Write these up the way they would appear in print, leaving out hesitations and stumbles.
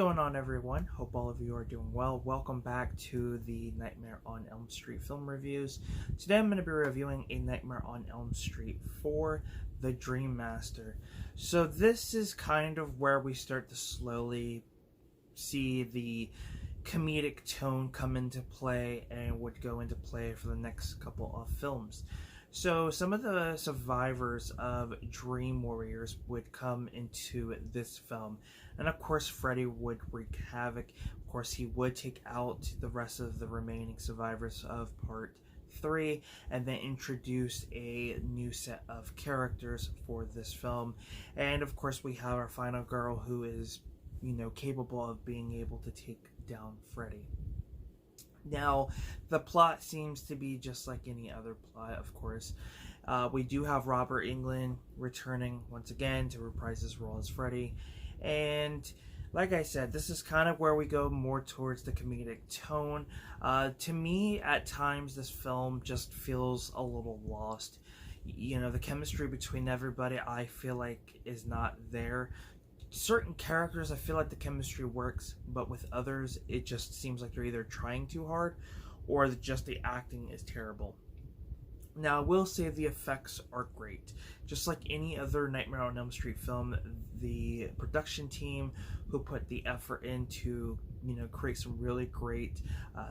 going on, everyone? Hope all of you are doing well. Welcome back to the Nightmare on Elm Street film reviews. Today I'm going to be reviewing A Nightmare on Elm Street 4, The Dream Master. So this is kind of where we start to slowly see the comedic tone come into play and would go into play for the next couple of films. So some of the survivors of Dream Warriors would come into this film. And of course, Freddy would wreak havoc. Of course, he would take out the rest of the remaining survivors of Part 3 and then introduce a new set of characters for this film. And of course, we have our final girl who is, capable of being able to take down Freddy. Now, the plot seems to be just like any other plot, of course. We do have Robert Englund returning once again to reprise his role as Freddy. And like I said, this is kind of where we go more towards the comedic tone. To me, at times, this film just feels a little lost. The chemistry between everybody, I feel like, is not there. Certain characters, I feel like the chemistry works, but with others, it just seems like they're either trying too hard or just the acting is terrible. Now, I will say the effects are great. Just like any other Nightmare on Elm Street film, the production team who put the effort into, create some really great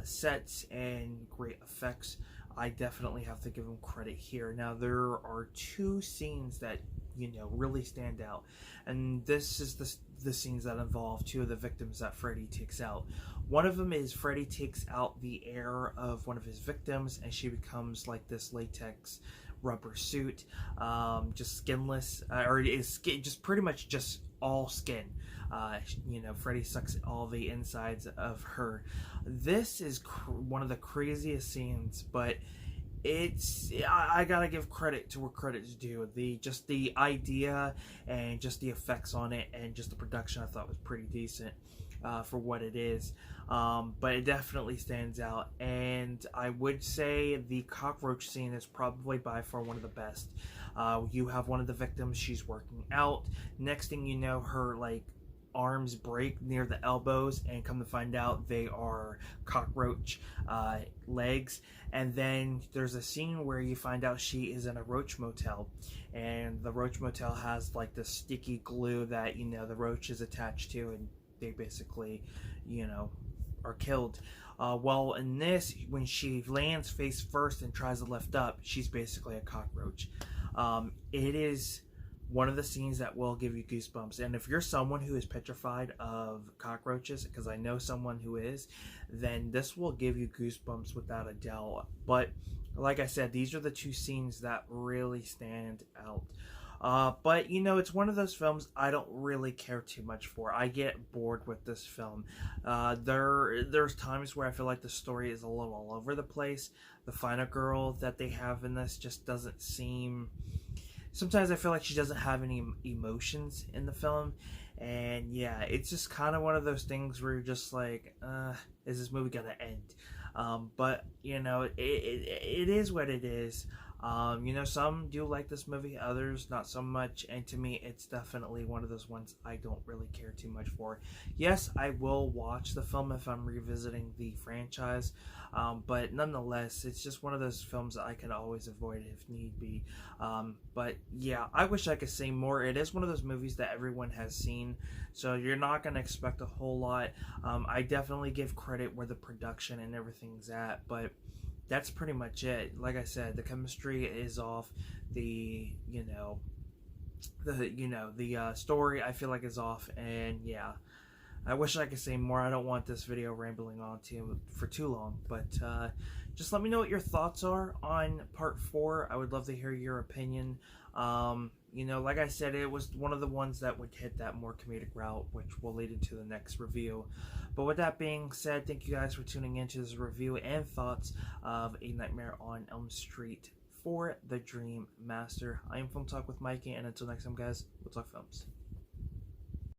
sets and great effects, I definitely have to give them credit here. Now, there are two scenes that really stand out, and this is the scenes that involve two of the victims that Freddy takes out. One of them is Freddy takes out the heir of one of his victims, and she becomes like this latex rubber suit, just skinless, or is just pretty much just all skin. Freddy sucks all the insides of her. This is one of the craziest scenes, but I gotta give credit to where credit's due. The idea and just the effects on it and just the production I thought was pretty decent for what it is. But it definitely stands out, and I would say the cockroach scene is probably by far one of the best. You have one of the victims, she's working out. Next thing you know, her arms break near the elbows, and come to find out they are cockroach legs. And then there's a scene where you find out she is in a roach motel, and the roach motel has like this sticky glue that the roach is attached to, and they basically are killed. Well, in this, when she lands face first and tries to lift up, she's basically a cockroach. It is one of the scenes that will give you goosebumps. And if you're someone who is petrified of cockroaches, because I know someone who is, then this will give you goosebumps without a doubt. But like I said, these are the two scenes that really stand out. But it's one of those films I don't really care too much for. I get bored with this film. There's times where I feel like the story is a little all over the place. The final girl that they have in this just doesn't seem... Sometimes I feel like she doesn't have any emotions in the film, and yeah, it's just kind of one of those things where you're just like, is this movie gonna end? But it is what it is. Some do like this movie, others not so much, and to me, it's definitely one of those ones I don't really care too much for. Yes, I will watch the film if I'm revisiting the franchise, but nonetheless, it's just one of those films that I can always avoid if need be. But yeah, I wish I could say more. It is one of those movies that everyone has seen, so you're not going to expect a whole lot. I definitely give credit where the production and everything's at, but that's pretty much it. Like I said, the chemistry is off. The story I feel like is off, and yeah, I wish I could say more. I don't want this video rambling on for too long, but just let me know what your thoughts are on Part 4. I would love to hear your opinion. Like I said, it was one of the ones that would hit that more comedic route, which will lead into the next review. But with that being said, thank you guys for tuning into this review and thoughts of A Nightmare on Elm Street 4, The Dream Master. I am Film Talk with Mikey, and until next time, guys, we'll talk films.